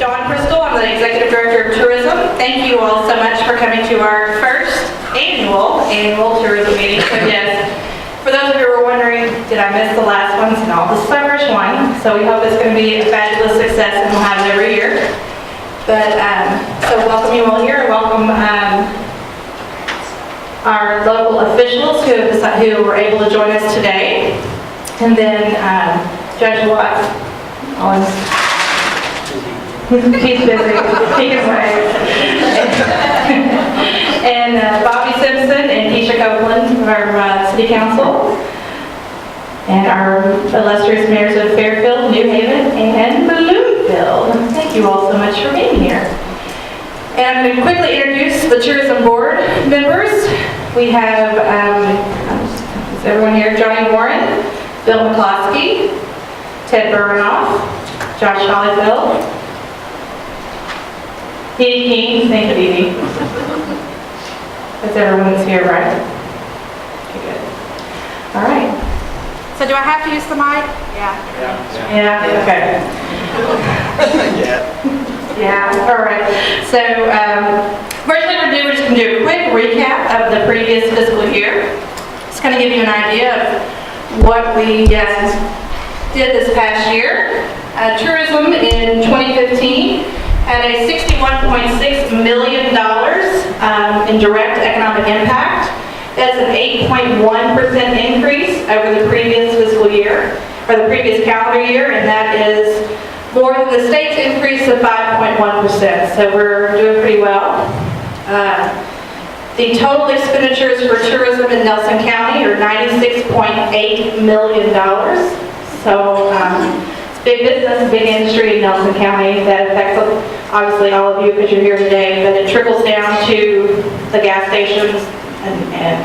Dawn Crystal. I'm the Executive Director of Tourism. Thank you all so much for coming to our first annual tourism meeting. So yes, for those of you who were wondering, did I miss the last ones? No, this is my first one. So we hope it's going to be a fabulous success and we'll have it every year. But so welcome you all here and welcome our local officials who were able to join us today. And then Judge Watts, he's busy, he can wait. And Bobby Simpson and Keisha Copeland from our City Council. And our illustrious mayors of Fairfield, New Haven, and Bloomfield. Thank you all so much for being here. And I'm going to quickly introduce the Tourism Board members. We have, is everyone here? Johnny Warren, Bill McCloskey, Ted Burnoff, Josh Hollyfield, Edie King, thank you, Edie. That's everyone that's here, right? Okay, good. All right. So do I have to use the mic? Yeah, okay. Yeah, all right. So, first thing we're just going to do a quick recap of the previous fiscal year. Just kind of give you an idea of what we did this past year. Tourism in 2015 had a $61.6 million in direct economic impact. That's an 8.1% increase over the previous fiscal year, or the previous calendar year, and that is more than the state's increase of 5.1%. So we're doing pretty well. The total expenditures for tourism in Nelson County are $96.8 million. So it's big business, big industry in Nelson County that affects obviously all of you because you're here today, but it trickles down to the gas stations and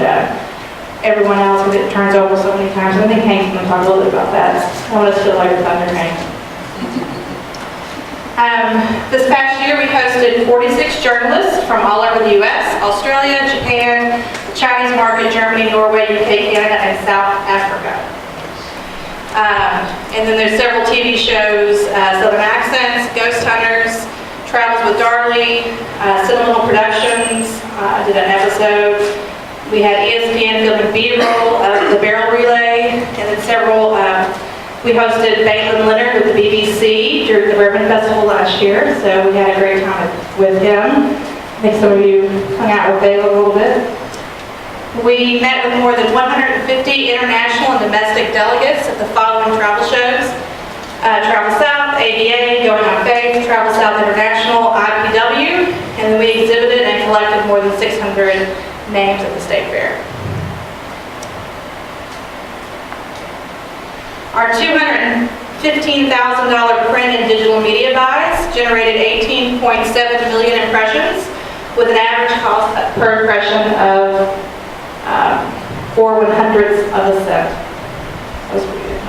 everyone else because it turns over so many times. I think Hank's going to talk a little bit about that. I want us to feel like a thunder, Hank. This past year we hosted 46 journalists from all over the U.S., Australia, Japan, the Chinese market, Germany, Norway, UK, Canada, and South Africa. And then there's several TV shows, Southern Accents, Ghost Hunters, Travels with Darley, Seminole Productions, did an episode. We had ESPN filming B-roll of the barrel relay, and then several, we hosted Balin Leonard with the BBC during the Bourbon Festival last year, so we had a great time with him. I think some of you hung out with Balin a little bit. We met with more than 150 international and domestic delegates at the following travel shows. Travel South, ADA, Going on Faith, Travel South International, IPW, and then we exhibited and collected more than 600 names at the State Fair. Our $215,000 print and digital media buys generated 18.7 million impressions with an average cost per impression of 4/100ths of a cent. That was pretty good.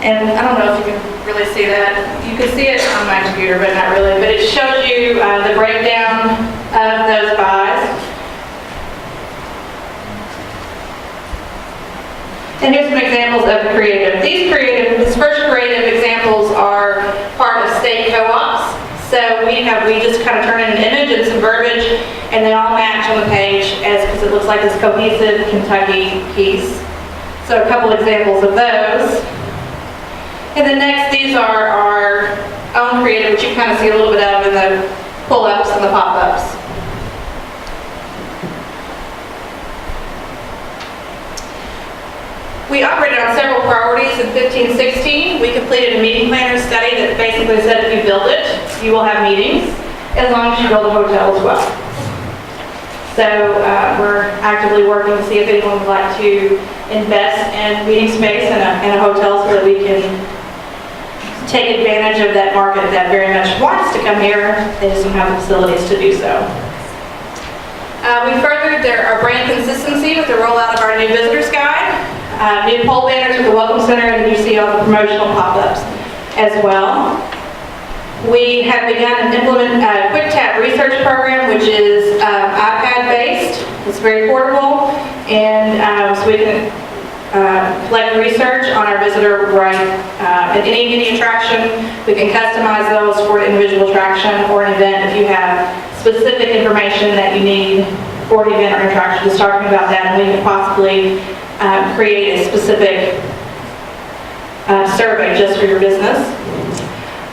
And I don't know if you can really see that. You can see it on my computer, but not really. But it shows you the breakdown of those buys. And here's some examples of the creative. These first creative examples are part of state co-ops. So we just kind of turn in an image and some verbiage, and they all match on the page because it looks like this cohesive Kentucky piece. So a couple examples of those. And then next, these are our own creative, which you kind of see a little bit of in the pull-ups and the pop-ups. We operated on several priorities in 15-16. We completed a meeting planner study that basically said if you build it, you will have meetings, as long as you build a hotel as well. So we're actively working to see if anyone would like to invest in meeting space in a hotel so that we can take advantage of that market that very much wants to come here. They just don't have the facilities to do so. We furthered our brand consistency with the rollout of our new visitors guide. New pole banners at the Welcome Center, and you see all the promotional pop-ups as well. We have begun to implement a quick tap research program, which is iPad based. It's very portable, and so we can collect research on our visitor right at any attraction. We can customize those for an individual attraction or an event if you have specific information that you need for an event or attraction. Just talking about that, and we can possibly create a specific survey just for your business.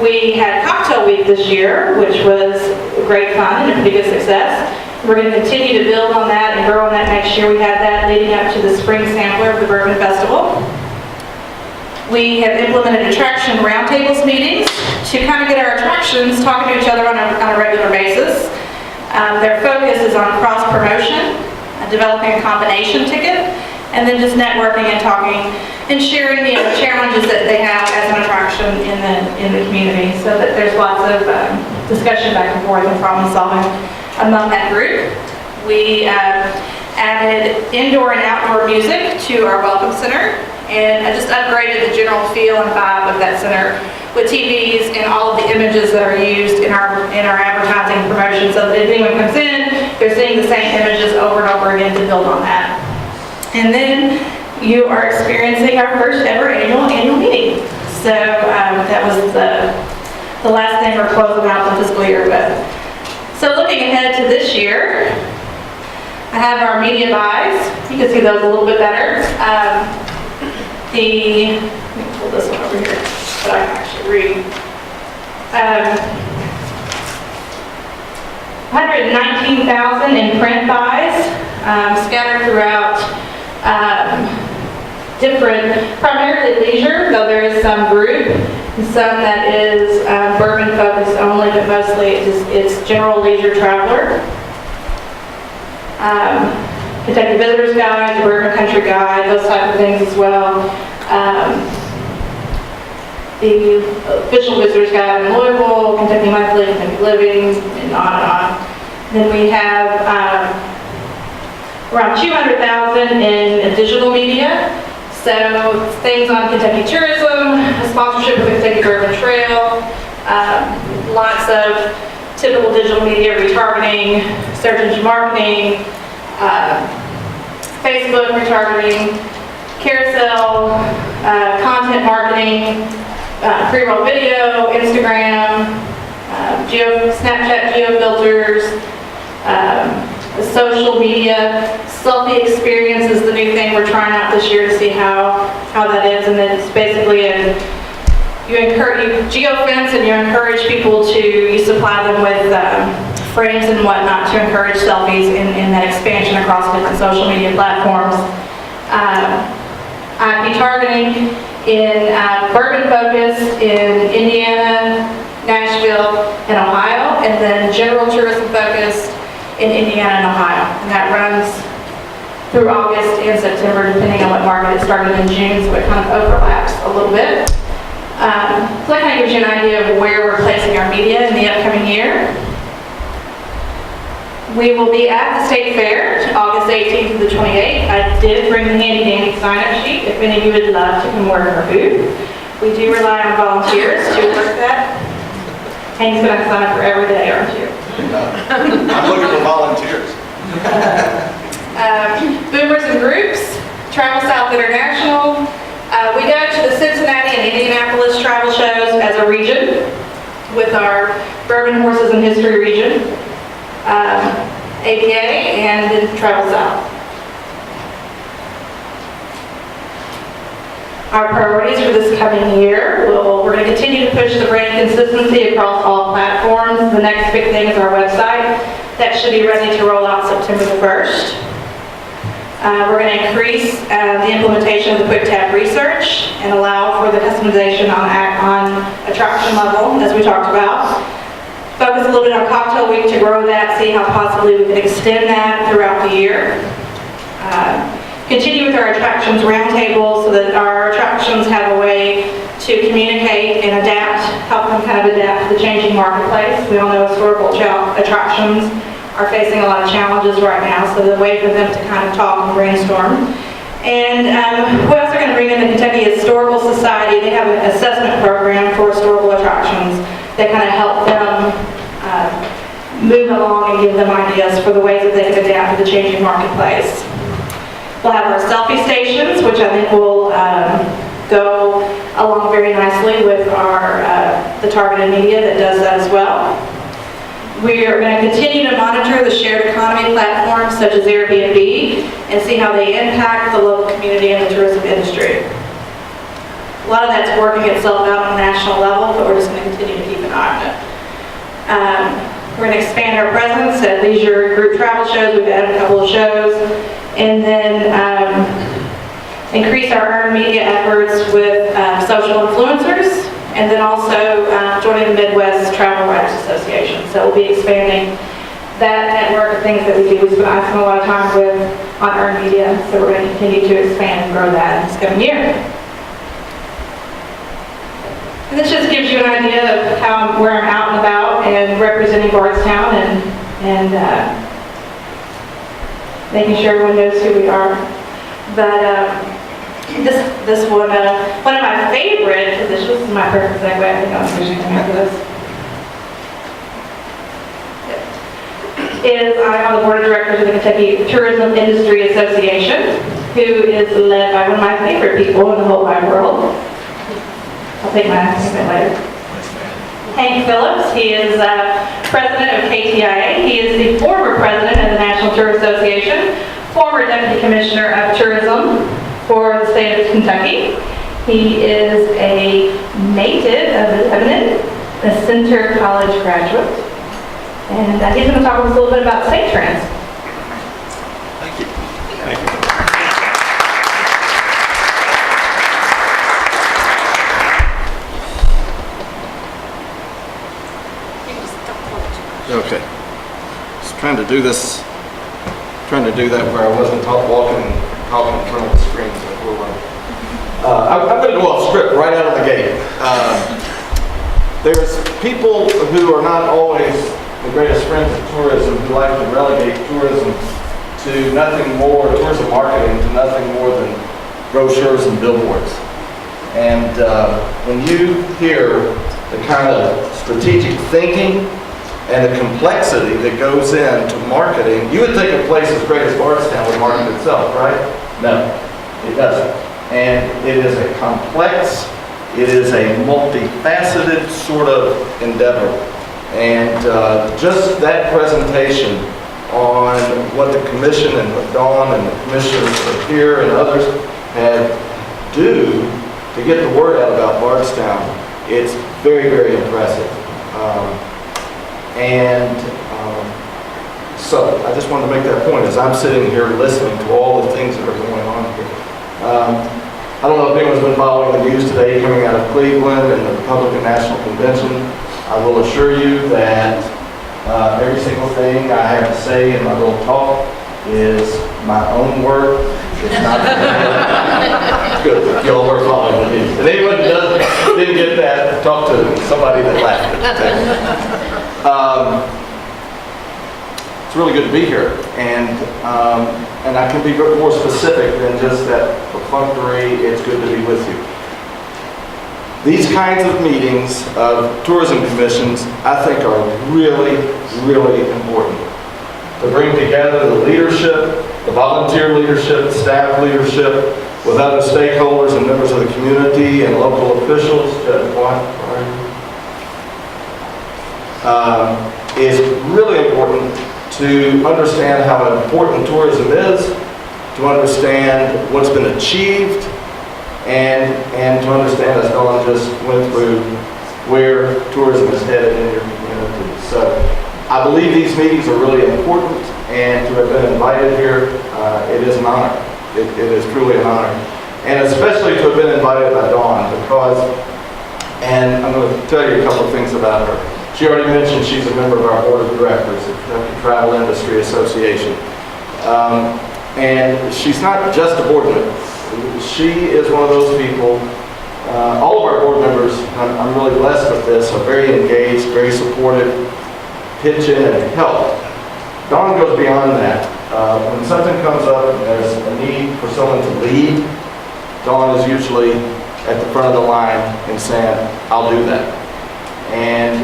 We had Cocktail Week this year, which was great fun and a pretty good success. We're going to continue to build on that and grow on that next year. We had that leading up to the spring sampler of the Bourbon Festival. We have implemented attraction roundtables meetings to kind of get our attractions talking to each other on a regular basis. Their focus is on cross-promotion, developing a combination ticket, and then just networking and talking and sharing the challenges that they have as an attraction in the community, so that there's lots of discussion back and forth and problem solving among that group. We added indoor and outdoor music to our Welcome Center, and I just upgraded the general feel and vibe of that center with TVs and all of the images that are used in our advertising promotion, so that if anyone comes in, they're seeing the same images over and over again to build on that. And then you are experiencing our first ever annual meeting. So that was the last thing we're closing out the fiscal year with. So looking ahead to this year, I have our media buys. You can see those a little bit better. Let me pull this one over here so I can actually read. 119,000 in print buys, scattered throughout different, primarily leisure, though there is some group, and some that is bourbon focused only, but mostly it's general leisure traveler. Kentucky Visitor's Guide, the Bourbon Country Guide, those type of things as well. The Official Visitor's Guide in Louisville, Kentucky Monthly, Kentucky Living, and on and on. Then we have around 200,000 in digital media. So things on Kentucky tourism, a sponsorship of the Kentucky Bourbon Trail, lots of typical digital media retargeting, search engine marketing, Facebook retargeting, carousel, content marketing, pre-roll video, Instagram, Snapchat geo filters, social media. Selfie experience is the new thing we're trying out this year to see how that is, and then it's basically you geo-fence and you encourage people you supply them with frames and whatnot to encourage selfies in that expansion across different social media platforms. IP targeting in bourbon focus in Indiana, Nashville, and Ohio, and then general tourism focused in Indiana and Ohio, and that runs through August and September, depending on what market. It started in June, so it kind of overlaps a little bit. So that kind of gives you an idea of where we're placing our media in the upcoming year. We will be at the State Fair, August 18th to the 28th. I did bring the handy dandy sign-up sheet if any of you would love to come work our booth. We do rely on volunteers to work that. Hank's going to sign up for every day, aren't you? I'm looking for volunteers. Boomers and groups, Travel South International. We go to the Cincinnati and Indianapolis travel shows as a region with our Bourbon Horses and History region, ABA, and then Travel South. Our priorities for this coming year, we're going to continue to push the brand consistency across all platforms. The next big thing is our website. That should be ready to roll out September the 1st. We're going to increase the implementation of the quick tab research and allow for the customization on attraction level, as we talked about. Focus a little bit on Cocktail Week to grow that, see how possibly we can extend that throughout the year. Continue with our attractions roundtable so that our attractions have a way to communicate and adapt, help them kind of adapt to the changing marketplace. We all know historical attractions are facing a lot of challenges right now, so the way for them to kind of talk and brainstorm. And we're also going to bring in the Kentucky Historical Society. They have an assessment program for historical attractions that kind of help them move along and give them ideas for the ways that they can adapt to the changing marketplace. We'll have our selfie stations, which I think will go along very nicely with the targeted media that does that as well. We are going to continue to monitor the shared economy platforms such as Airbnb and see how they impact the local community and the tourism industry. A lot of that's working itself out on a national level, but we're just going to continue to keep an eye on it. We're going to expand our presence at leisure group travel shows. We've added a couple of shows. And then increase our earned media efforts with social influencers, and then also joining the Midwest Travel Writers Association. So we'll be expanding that network of things that we do. I spend a lot of time with on earned media, so we're going to continue to expand and grow that in this coming year. And this just gives you an idea of where I'm out and about and representing Bardstown and making sure everyone knows who we are. But this one of my favorite positions, this is my perfect segue, I think I'll switch to after this, is I'm on the board of directors of the Kentucky Tourism Industry Association, who is led by one of my favorite people in the whole wide world. I'll take my name later. Hank Phillips. He is president of KTIA. He is the former president of the National Tour Association, former deputy commissioner of tourism for the state of Kentucky. He is a native of Lebanon, a Center College graduate, and he's going to talk to us a little bit about state trends. Thank you. Thank you. Okay. Just trying to do that where I wasn't walking and talking in front of the screen. So I'm going to go off script right out of the gate. There's people who are not always the greatest friends of tourism who like to relegate tourism to nothing more, tourism marketing to nothing more than brochures and billboards. And when you hear the kind of strategic thinking and the complexity that goes into marketing, you would think a place as great as Bardstown would market itself, right? No, it doesn't. And it is a complex, it is a multifaceted sort of endeavor. And just that presentation on what the commission and what Dawn and the commissioners here and others have do to get the word out about Bardstown, it's very, very impressive. So I just wanted to make that point as I'm sitting here listening to all the things that are going on here. I don't know if anyone's been following the news today coming out of Cleveland and the Republican National Convention. I will assure you that every single thing I have to say in my little talk is my own work. It's not good. Y'all were following the news. And anyone who didn't get that, talk to somebody that laughed at the it's really good to be here, and I can be more specific than just that perfunctory, it's good to be with you. These kinds of meetings of tourism commissions, I think, are really, really important to bring together the leadership, the volunteer leadership, staff leadership, with other stakeholders and members of the community and local officials. Is really important to understand how important tourism is, to understand what's been achieved, and to understand, as Dawn just went through, where tourism is headed in your community. So I believe these meetings are really important, and to have been invited here, it is an honor. It is truly an honor. And especially to have been invited by Dawn, because, and I'm going to tell you a couple of things about her. She already mentioned she's a member of our board of directors at the Kentucky Travel Industry Association. And she's not just a board member. She is one of those people, all of our board members, I'm really blessed with this, are very engaged, very supportive, pitch in and help. Dawn goes beyond that. When something comes up and there's a need for someone to lead, Dawn is usually at the front of the line and saying, I'll do that. And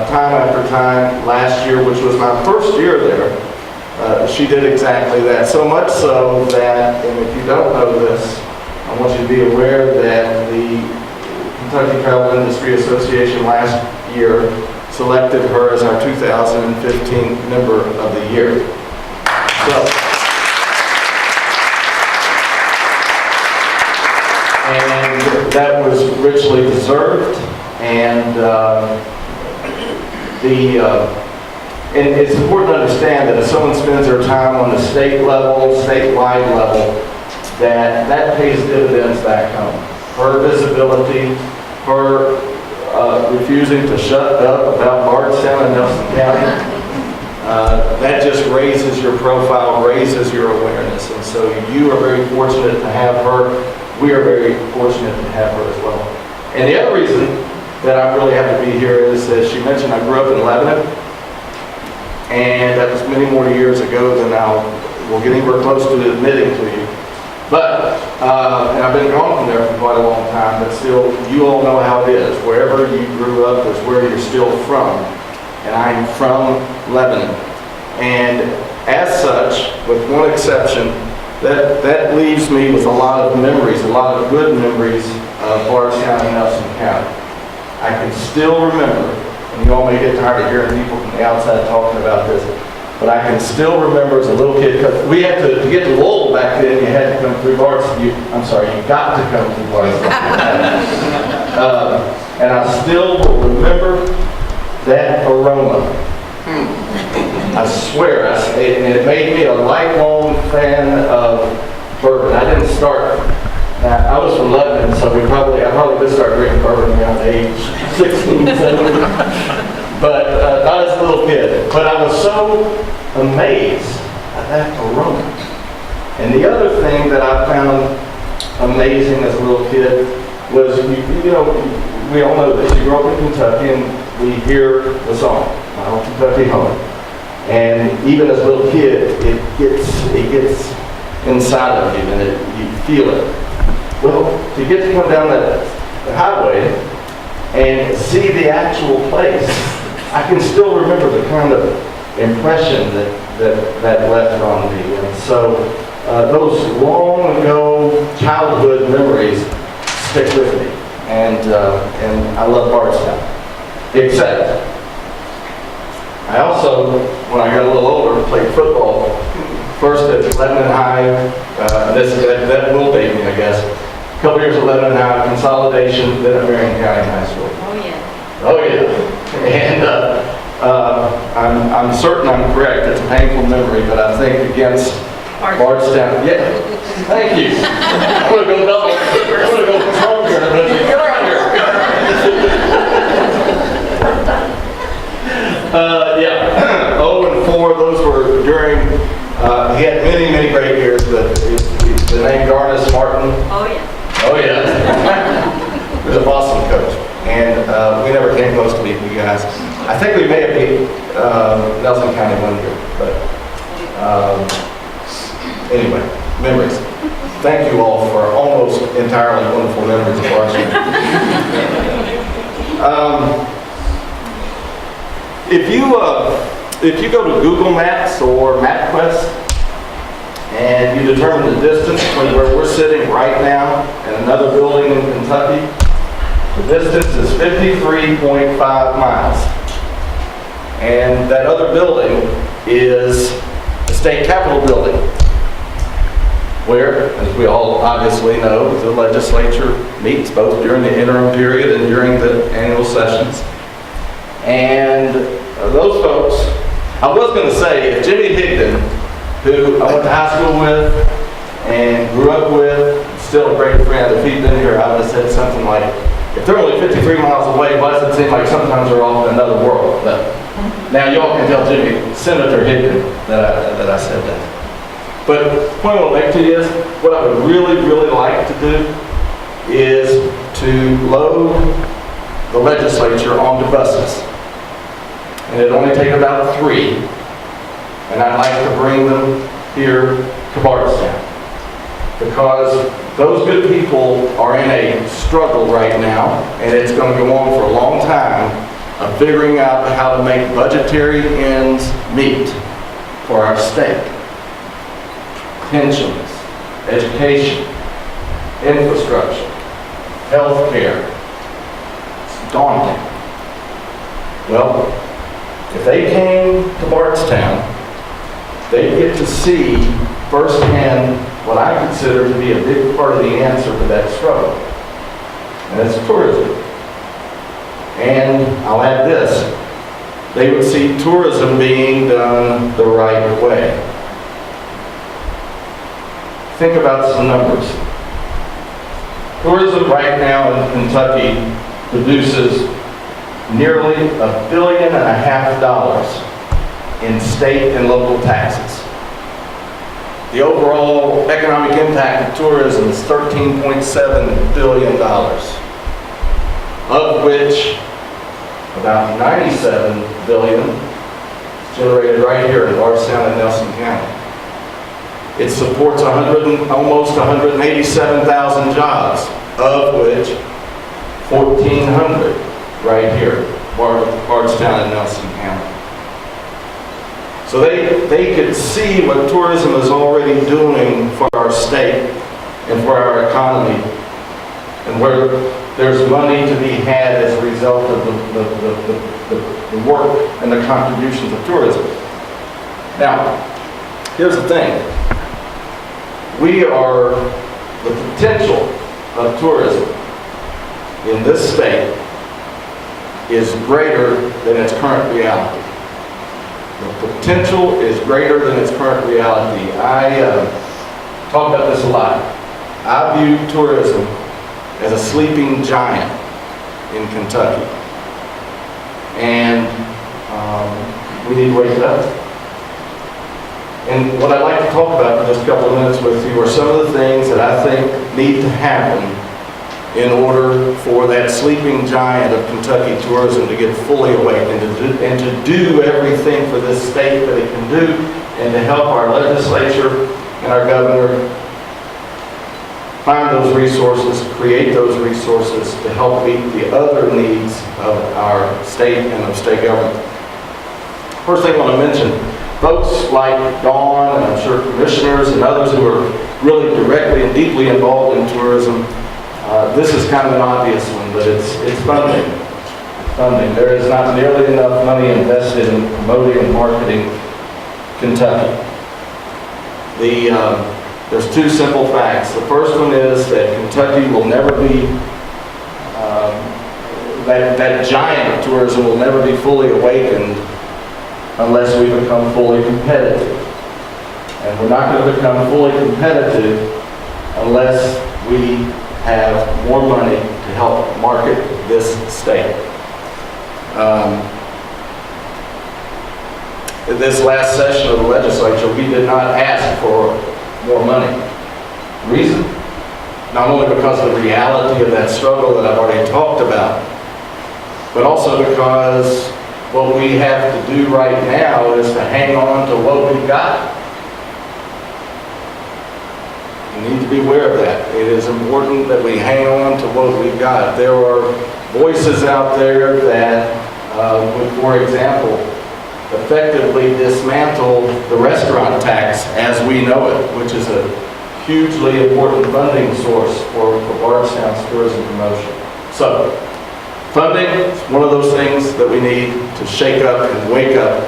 time after time, last year, which was my first year there, she did exactly that. So much so that, and if you don't know this, I want you to be aware that the Kentucky Travel Industry Association last year selected her as our 2015 Member of the Year. So, and that was richly deserved, and and it's important to understand that if someone spends their time on the state level, statewide level, that pays dividends back home. Her visibility, her refusing to shut up about Bardstown and Nelson County, that just raises your profile, raises your awareness. And so you are very fortunate to have her. We are very fortunate to have her as well. And the other reason that I'm really happy to be here is that she mentioned I grew up in Lebanon, and that was many more years ago than I will get anywhere close to admitting to you. But, and I've been gone from there for quite a long time, but still, you all know how it is. Wherever you grew up is where you're still from. And I am from Lebanon. And as such, with one exception, that leaves me with a lot of memories, a lot of good memories of Bardstown and Nelson County. I can still remember, and you all may get tired of hearing people from the outside talking about this, but I can still remember as a little kid, because we had to get to Lowell back then, you had to come through Bardstown. You got to come through Bardstown. And I still will remember that aroma. I swear, and it made me a lifelong fan of bourbon. I didn't start, I was from Lebanon, so I probably did start drinking bourbon around age 16, 17. But not as a little kid. But I was so amazed at that aroma. And the other thing that I found amazing as a little kid was, you know, we all know this. You grow up in Kentucky and we hear the song, My Old Kentucky Home. And even as a little kid, it gets inside of you and you feel it. Well, to get to come down that highway and see the actual place, I can still remember the kind of impression that left on me. And so those long ago childhood memories stick with me. And I love Bardstown. Except, I also, when I got a little older, played football. First at Lebanon High, that will date me, I guess. A couple years at Lebanon High, consolidation, then at Marion County High School. Oh, yeah. Oh, yeah. And I'm certain I'm correct. It's a painful memory, but I think against Bardstown. Yeah. Thank you. I'm going to go double. I'm going to go stronger. I'm going to get around here. Yeah. 0-4. Those were during. He had many great years, but the name Garnis Martin. Oh, yeah. Oh, yeah. He was a Boston coach. And we never came close to beating you guys. I think we may have beat Nelson County one year, but anyway, memories. Thank you all for almost entirely wonderful memories of Bardstown. If you go to Google Maps or MapQuest and you determine the distance between where we're sitting right now and another building in Kentucky, the distance is 53.5 miles. And that other building is the state capitol building, where, as we all obviously know, the legislature meets both during the interim period and during the annual sessions. And those folks, I was going to say, if Jimmy Higdon, who I went to high school with and grew up with, still a great friend, if he'd been here, I would have said something like, if they're only 53 miles away, why does it seem like sometimes they're off in another world? But now y'all can tell Jimmy, Senator Higdon, that I said that. But the point I want to make to you is, what I would really like to do is to load the legislature onto buses. And it'd only take about 3. And I'd like to bring them here to Bardstown. Because those good people are in a struggle right now, and it's going to go on for a long time, of figuring out how to make budgetary ends meet for our state. Pensions, education, infrastructure, health care. It's daunting. Well, if they came to Bardstown, they'd get to see firsthand what I consider to be a big part of the answer to that struggle, and that's tourism. And I'll add this, they would see tourism being done the right way. Think about some numbers. Tourism right now in Kentucky produces nearly $1.5 billion in state and local taxes. The overall economic impact of tourism is $13.7 billion, of which about $97 billion is generated right here in Bardstown and Nelson County. It supports almost 187,000 jobs, of which 1,400 right here, Bardstown and Nelson County. So they could see what tourism is already doing for our state and for our economy, and where there's money to be had as a result of the work and the contributions of tourism. Now, here's the thing. The potential of tourism in this state is greater than its current reality. The potential is greater than its current reality. I talk about this a lot. I view tourism as a sleeping giant in Kentucky. And we need to wake it up. And what I'd like to talk about in just a couple of minutes with you are some of the things that I think need to happen in order for that sleeping giant of Kentucky tourism to get fully awake and to do everything for this state that it can do, and to help our legislature and our governor find those resources, create those resources to help meet the other needs of our state and of state government. First thing I want to mention, folks like Dawn, and I'm sure commissioners and others who are really directly and deeply involved in tourism, this is kind of an obvious one, but it's funding. Funding. There is not nearly enough money invested in promoting and marketing Kentucky. There's two simple facts. The first one is that Kentucky will never be, that giant of tourism will never be fully awakened unless we become fully competitive. And we're not going to become fully competitive unless we have more money to help market this state. In this last session of the legislature, we did not ask for more money. Reason? Not only because of the reality of that struggle that I've already talked about, but also because what we have to do right now is to hang on to what we've got. We need to be aware of that. It is important that we hang on to what we've got. There are voices out there that would, for example, effectively dismantle the restaurant tax as we know it, which is a hugely important funding source for Bardstown's tourism promotion. So, funding is one of those things that we need to shake up and wake up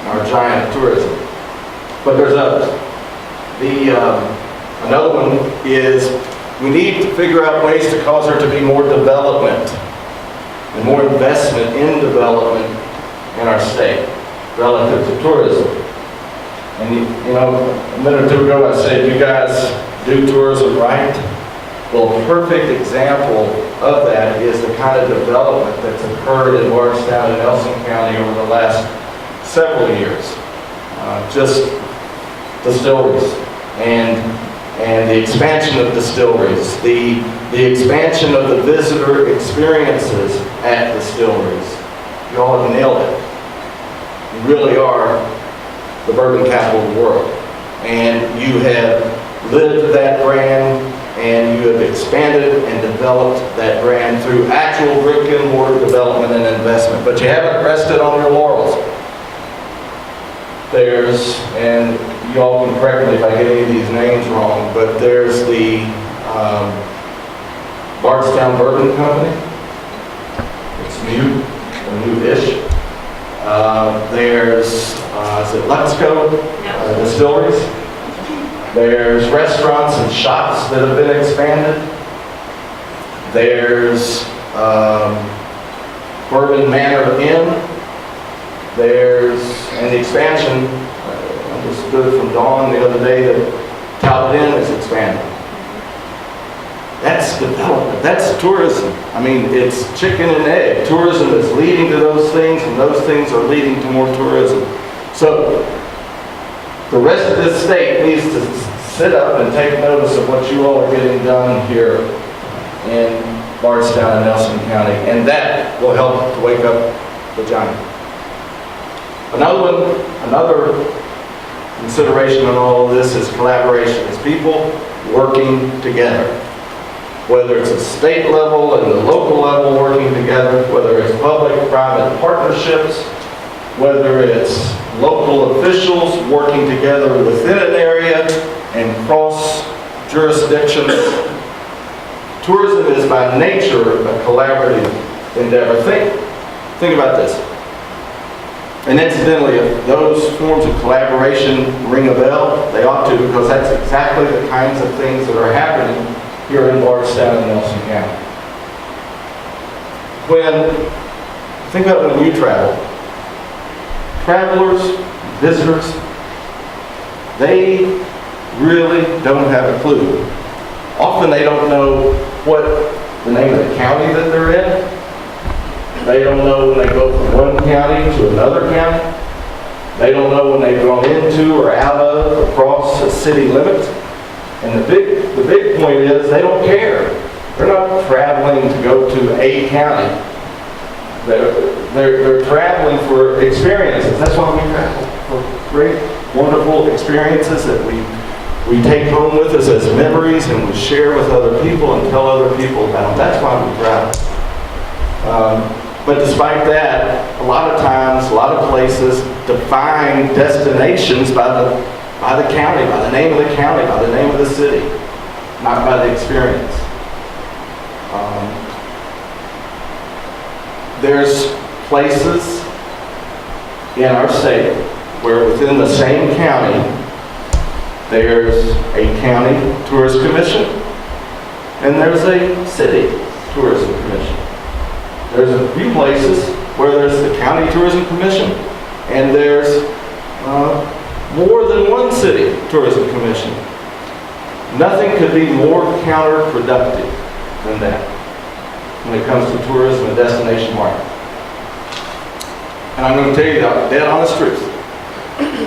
our giant tourism. But there's others. Another one is we need to figure out ways to cause there to be more development and more investment in development in our state relative to tourism. And you know, a minute or two ago I said, you guys do tourism right. Well, a perfect example of that is the kind of development that's occurred in Bardstown and Nelson County over the last several years. Just distilleries and the expansion of distilleries, the expansion of the visitor experiences at distilleries. You all have nailed it. You really are the bourbon capital of the world. And you have lived that brand, and you have expanded and developed that brand through actual brick and mortar development and investment. But you haven't rested on your laurels. There's, and you all can correct me if I get any of these names wrong, but there's the Bardstown Bourbon Company. It's new, or new-ish. There's, is it Luxco Distilleries? There's restaurants and shops that have been expanded. There's Bourbon Manor Inn. There's, and the expansion, I understood from Dawn the other day that Talbot Inn is expanding. That's development, that's tourism. I mean, it's chicken and egg. Tourism is leading to those things, and those things are leading to more tourism. So, the rest of this state needs to sit up and take notice of what you all are getting done here in Bardstown and Nelson County, and that will help to wake up the giant. Another consideration on all of this is collaboration. It's people working together. Whether it's a state level and the local level working together, whether it's public-private partnerships, whether it's local officials working together within an area and cross jurisdictions. Tourism is by nature a collaborative endeavor. Think about this. And incidentally, if those forms of collaboration ring a bell, they ought to, because that's exactly the kinds of things that are happening here in Bardstown and Nelson County. Think about when you travel. Travelers, visitors, they really don't have a clue. Often they don't know what the name of the county that they're in. They don't know when they go from one county to another county. They don't know when they've gone into or out of, across a city limit. And the big point is they don't care. They're not traveling to go to a county. They're traveling for experiences. That's why we travel, for great, wonderful experiences that we take home with us as memories, and we share with other people and tell other people about them. That's why we travel. But despite that, a lot of times, a lot of places define destinations by the county, by the name of the county, by the name of the city, not by the experience. There's places in our state where within the same county, there's a county tourist commission and there's a city tourism commission. There's a few places where there's the county tourism commission and there's more than one city tourism commission. Nothing could be more counterproductive than that when it comes to tourism and destination marketing. And I'm going to tell you the dead honest truth.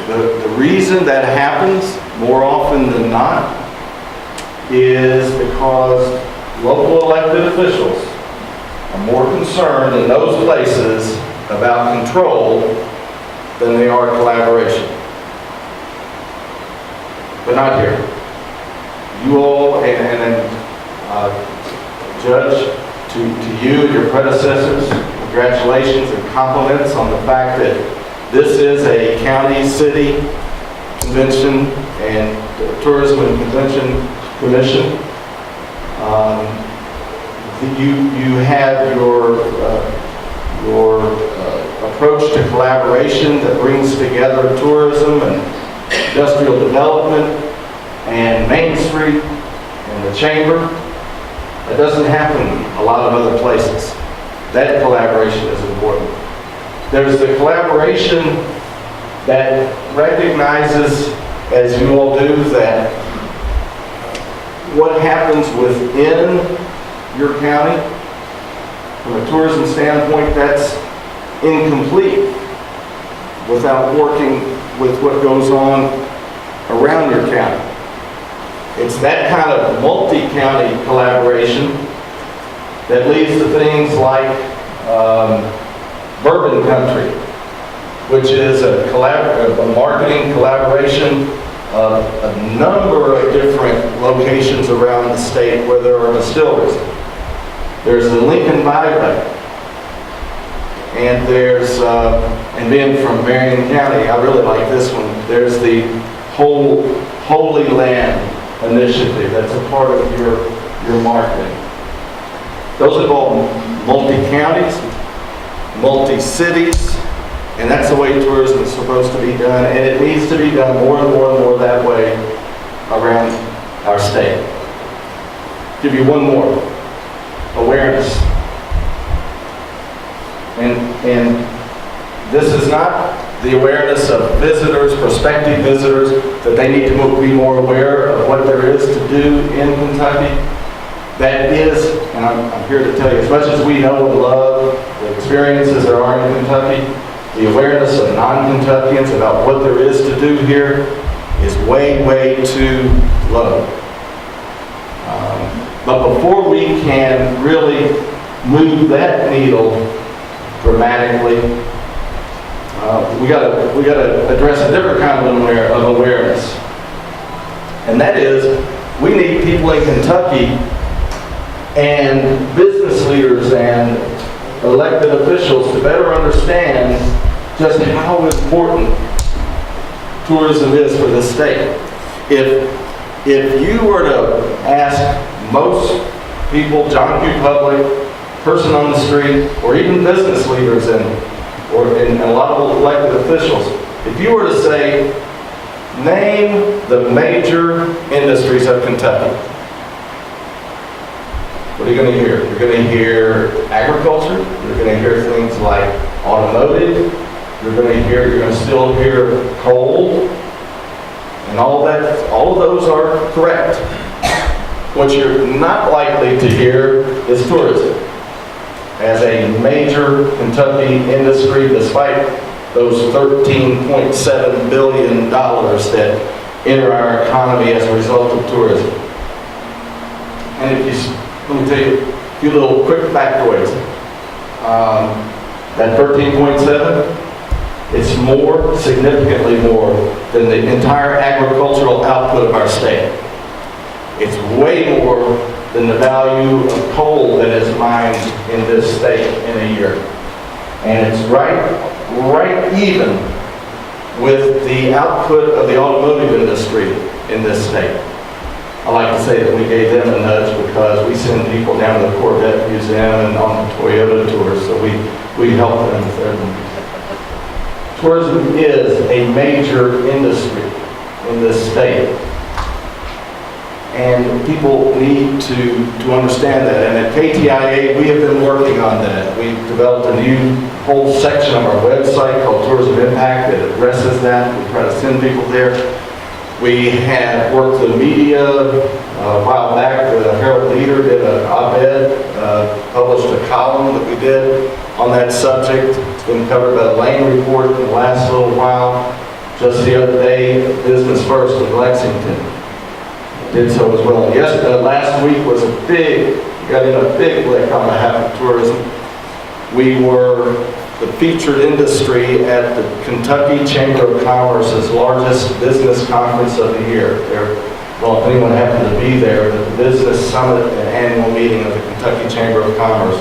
The reason that happens more often than not is because local elected officials are more concerned in those places about control than they are collaboration. But not here. You all, Judge, to you and your predecessors, congratulations and compliments on the fact that this is a county city convention and tourism and convention commission. You have your approach to collaboration that brings together tourism and industrial development and Main Street and the Chamber. That doesn't happen a lot of other places. That collaboration is important. There's the collaboration that recognizes, as you all do, that what happens within your county, from a tourism standpoint, that's incomplete without working with what goes on around your county. It's that kind of multi-county collaboration that leads to things like Bourbon Country, which is a marketing collaboration of a number of different locations around the state where there are distilleries. There's the Lincoln Byway. And there's, and being from Marion County, I really like this one. There's the Holy Land Initiative. That's a part of your marketing. Those involve multi-counties, multi-cities, and that's the way tourism is supposed to be done, and it needs to be done more and more and more that way around our state. Give you one more. Awareness. And this is not the awareness of visitors, prospective visitors, that they need to be more aware of what there is to do in Kentucky. That is, and I'm here to tell you, as much as we know and love the experiences there are in Kentucky, the awareness of non-Kentuckians about what there is to do here is way, way too low. But before we can really move that needle dramatically, we got to address a different kind of awareness, and that is we need people in Kentucky and business leaders and elected officials to better understand just how important tourism is for this state. If you were to ask most people, John Q. Public, person on the street, or even business leaders and a lot of elected officials, if you were to say, name the major industries of Kentucky, what are you going to hear? You're going to hear agriculture, you're going to hear things like automotive, you're going to still hear coal, and all of those are correct. What you're not likely to hear is tourism as a major Kentucky industry, despite those $13.7 billion that enter our economy as a result of tourism. And let me tell you a few little quick factoids. That 13.7, it's more, significantly more, than the entire agricultural output of our state. It's way more than the value of coal that is mined in this state in a year. And it's right even with the output of the automotive industry in this state. I like to say that we gave them a nudge because we send people down to the Corvette Museum and on the Toyota tours, so we help them with their needs. Tourism is a major industry in this state. And people need to understand that. And at KTIA, we have been working on that. We've developed a new whole section of our website called Tourism Impact that addresses that. We try to send people there. We had worked with the media a while back. The Herald Leader did an op-ed, published a column that we did on that subject. It's been covered by the Lane Report in the last little while. Just the other day, Business First in Lexington did so as well. Last week was got in a big lick on behalf of tourism. We were the featured industry at the Kentucky Chamber of Commerce's largest business conference of the year. Well, if anyone happened to be there, the Business Summit and annual meeting of the Kentucky Chamber of Commerce,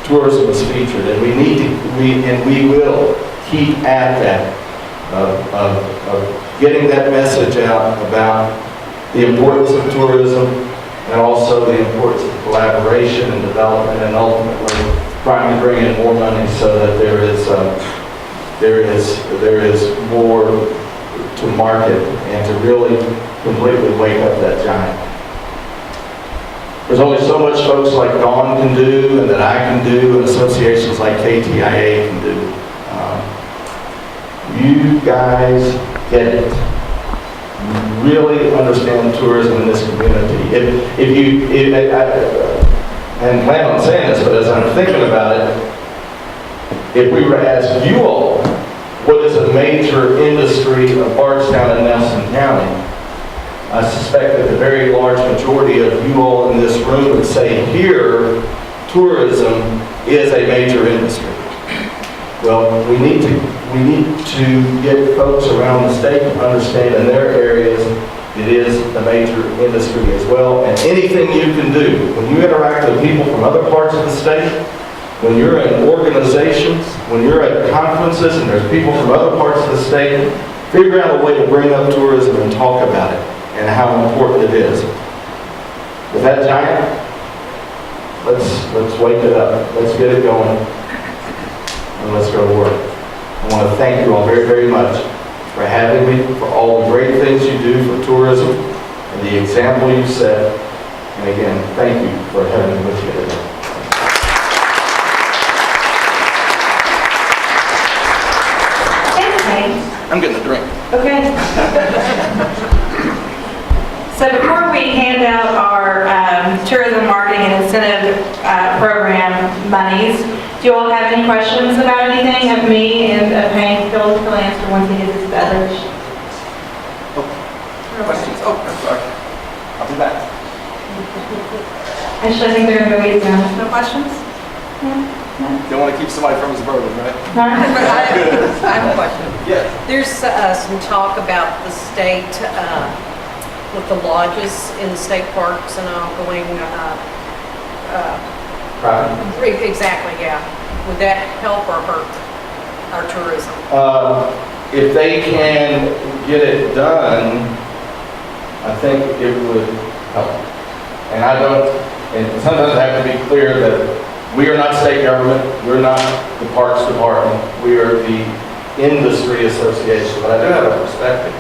tourism was featured, and we will keep at that of getting that message out about the importance of tourism and also the importance of collaboration and development, and ultimately trying to bring in more money so that there is more to market and to really completely wake up that giant. There's only so much folks like Dawn can do and that I can do and associations like KTIA can do. You guys get it. You really understand tourism in this community. I hadn't planned on saying this, but as I'm thinking about it, if we were to ask you all, what is a major industry of Bardstown and Nelson County, I suspect that the very large majority of you all in this room would say here, tourism is a major industry. Well, we need to get folks around the state to understand in their areas it is a major industry as well. And anything you can do, when you interact with people from other parts of the state, when you're in organizations, when you're at conferences and there's people from other parts of the state, figure out a way to bring up tourism and talk about it and how important it is. With that giant, let's wake it up. Let's get it going. And let's go to work. I want to thank you all very, very much for having me, for all the great things you do for tourism and the example you set. And again, thank you for having me with you today. I'm getting a drink. Okay. So before we hand out our tourism marketing and incentive program monies, do you all have any questions about anything of me and of Hank? Phil will answer once he gets his beverage. Questions? Oh, I'm sorry. I'll be back. Actually, I think they're going to go eat now. No questions? No? Don't want to keep somebody from his bourbon, right? All right. I have a question. Yes. There's some talk about the state, with the lodges in the state parks and all going, Right. exactly, yeah. Would that help or hurt our tourism? If they can get it done, I think it would help. And and sometimes I have to be clear that we are not state government, we're not the Parks Department, we are the industry association, but I do have a perspective,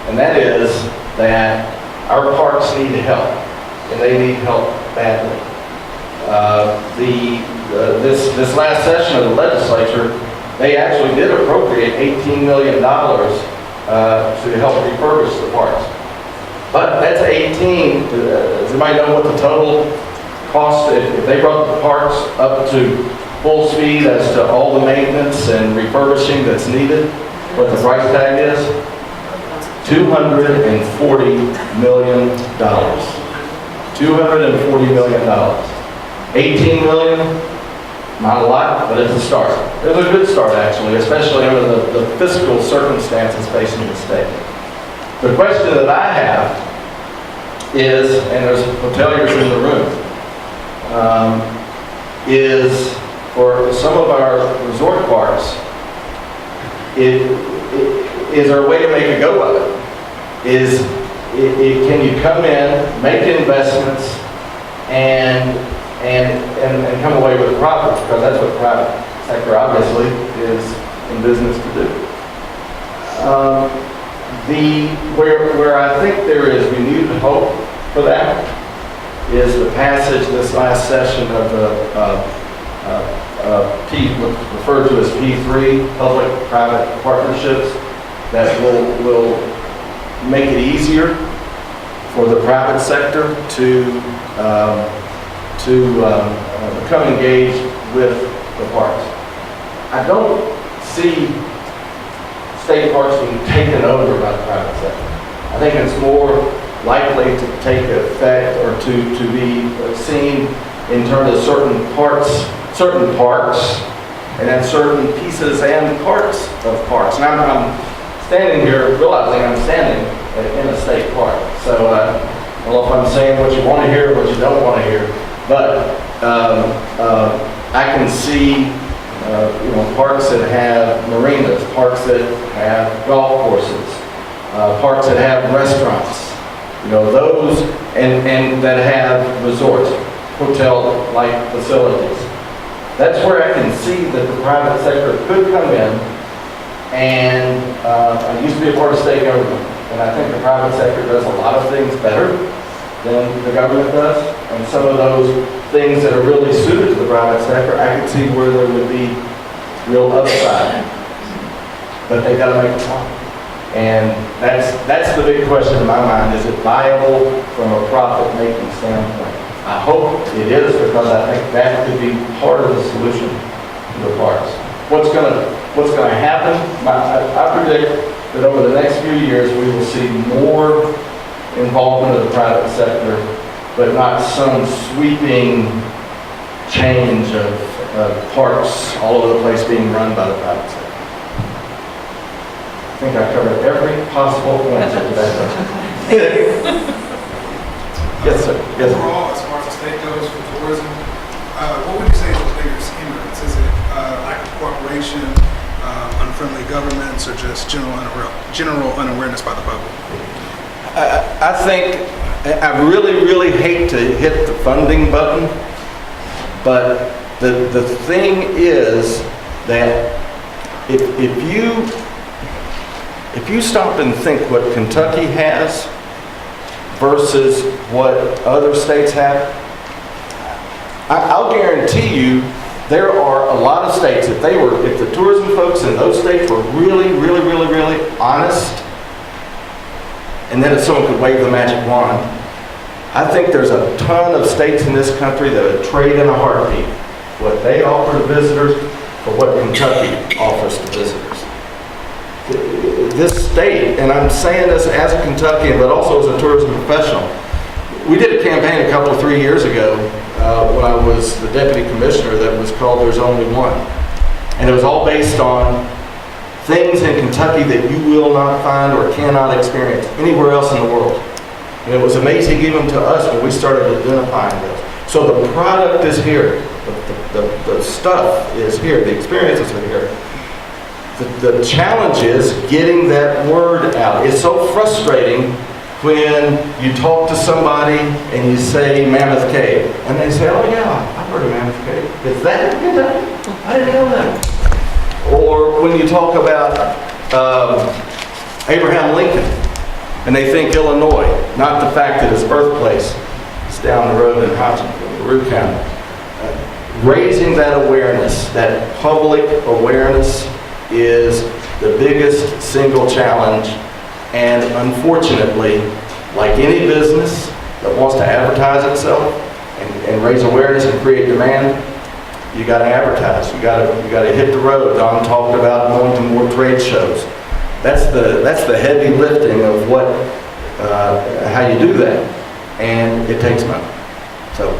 and that is that our parks need help, and they need help badly. This last session of the legislature, they actually did appropriate $18 million to help refurbish the parks. But that's 18, does anybody know what the total cost, if they brought the parks up to full speed as to all the maintenance and refurbishing that's needed, what the price tag is? $240 million. $240 million. 18 million, not a lot, but it's a start. It's a good start, actually, especially under the fiscal circumstances facing the state. The question that I have is, and there's hoteliers in the room, is for some of our resort parks, is there a way to make a go of it? Can you come in, make investments, and come away with a profit? Because that's what the private sector obviously is in business to do. Where I think there is renewed hope for that is the passage this last session of what's referred to as P3, public-private partnerships, that will make it easier for the private sector to become engaged with the parks. I don't see state parks being taken over by the private sector. I think it's more likely to take effect or to be seen in terms of certain parks, and then certain pieces and parts of parks. And I'm standing here realizing I'm standing in a state park. So I don't know if I'm saying what you want to hear or what you don't want to hear, but I can see parks that have marinas, parks that have golf courses, parks that have restaurants, those, and that have resorts, hotel-like facilities. That's where I can see that the private sector could come in, and I used to be a part of state government, and I think the private sector does a lot of things better than the government does, and some of those things that are really suited to the private sector, I could see where there would be real upside, but they got to make a profit. And that's the big question in my mind. Is it viable from a profit-making standpoint? I hope it is, because I think that could be part of the solution to the parks. What's going to happen? I predict that over the next few years we will see more involvement of the private sector, but not some sweeping change of parks all over the place being run by the private sector. I think I covered every possible answer to that question. Yes, sir. Yes, sir. Overall, as far as the state goes for tourism, what would you say is the biggest hindrance immigration, unfriendly governments, or just general unawareness by the public? I think, I really hate to hit the funding button, but the thing is that if you stop and think what Kentucky has versus what other states have, I'll guarantee you there are a lot of states, if the tourism folks in those states were really honest, and then if someone could wave the magic wand, I think there's a ton of states in this country that would trade in a heartbeat what they offer to visitors for what Kentucky offers to visitors. This state, and I'm saying this as a Kentuckian, but also as a tourism professional, we did a campaign a couple of 3 years ago when I was the deputy commissioner that was called There's Only One. And it was all based on things in Kentucky that you will not find or cannot experience anywhere else in the world. And it was amazing even to us when we started identifying those. So the product is here, the stuff is here, the experiences are here. The challenge is getting that word out. It's so frustrating when you talk to somebody and you say Mammoth Cave, and they say, oh yeah, I've heard of Mammoth Cave. Is that in Kentucky? I didn't know that. Or when you talk about Abraham Lincoln, and they think Illinois, not the fact that his birthplace is down the road in LaRue County. Raising that awareness, that public awareness, is the biggest single challenge, and unfortunately, like any business that wants to advertise itself and raise awareness and create demand, you got to advertise. You got to hit the road. Don talked about going to more trade shows. That's the heavy lifting of how you do that, and it takes money. So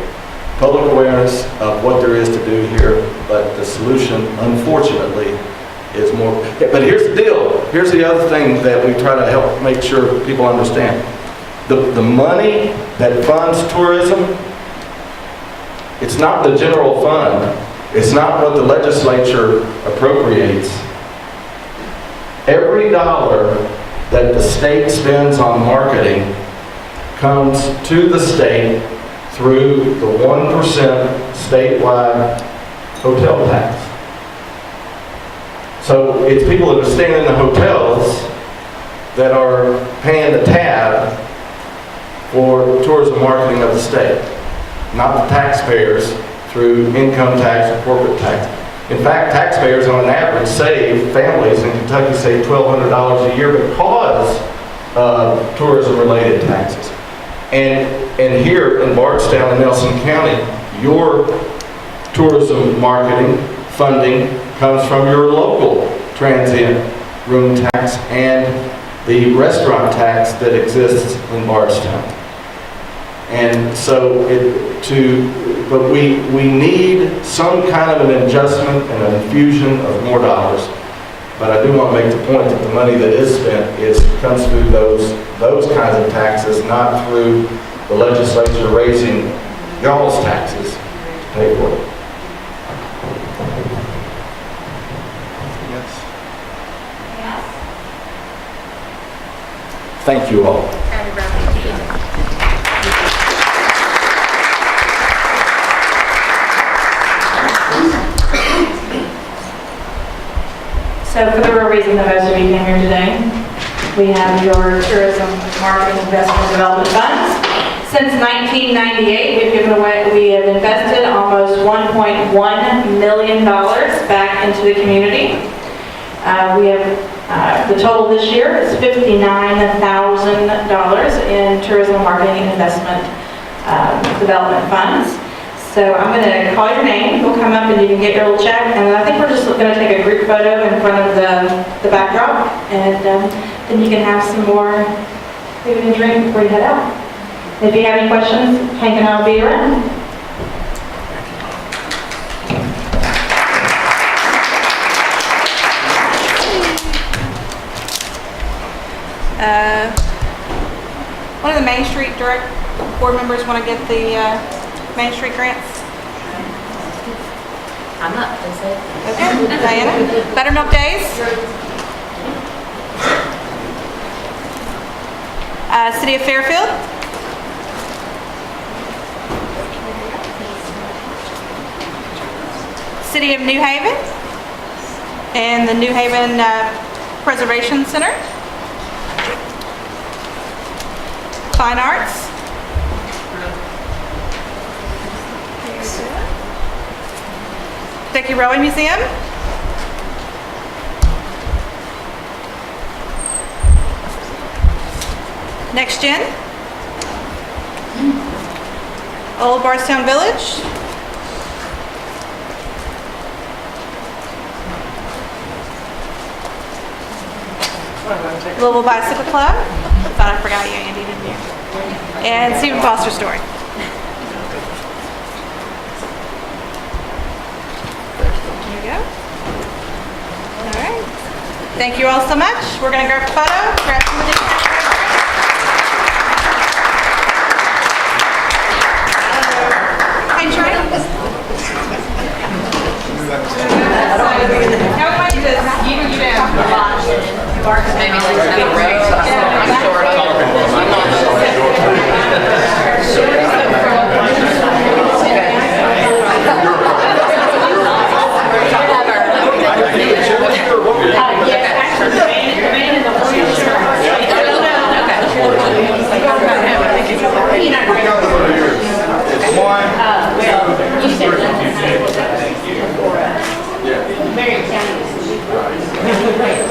public awareness of what there is to do here, but the solution, unfortunately, is more. But here's the deal. Here's the other thing that we try to help make sure people understand. The money that funds tourism, it's not the general fund. It's not what the legislature appropriates. Every dollar that the state spends on marketing comes to the state through the 1% statewide hotel tax. So it's people that are staying in the hotels that are paying the tab for tourism marketing of the state, not the taxpayers through income tax or corporate tax. In fact, taxpayers on an average families in Kentucky save $1,200 a year because of tourism-related taxes. And here in Bardstown and Nelson County, your tourism marketing funding comes from your local transient room tax and the restaurant tax that exists in Bardstown. And so but we need some kind of an adjustment and an infusion of more dollars. But I do want to make the point that the money that is spent comes through those kinds of taxes, not through the legislature raising y'all's taxes to pay for it. Yes. Thank you all. So for the real reason that most of you came here today, we have your Tourism Marketing Investment Development Funds. Since 1998, we have invested almost $1.1 million back into the community. We have, the total this year is $59,000 in tourism marketing and investment development funds. So I'm going to call your name, you'll come up and you can get your little check, and I think we're just going to take a group photo in front of the backdrop, and then you can have some more food and drink before you head out. If you have any questions, Hank and I will be around. One of the Main Street board members want to get the Main Street grants. I'm not, they said. Okay, Diana. Buttermilk Days. City of Fairfield. City of New Haven. And the New Haven Preservation Center. Fine Arts. Kentucky Rowing Museum. Next Gen. Old Bardstown Village. Louisville Bicycle Club. Thought I forgot you, Andy, didn't you? And Stephen Foster Story. There you go. All right. Thank you all so much. We're going to grab a photo. Grab some of these. Hey, Trey. Everybody just, you down. Maybe like another row. I'm short of it. Marion County.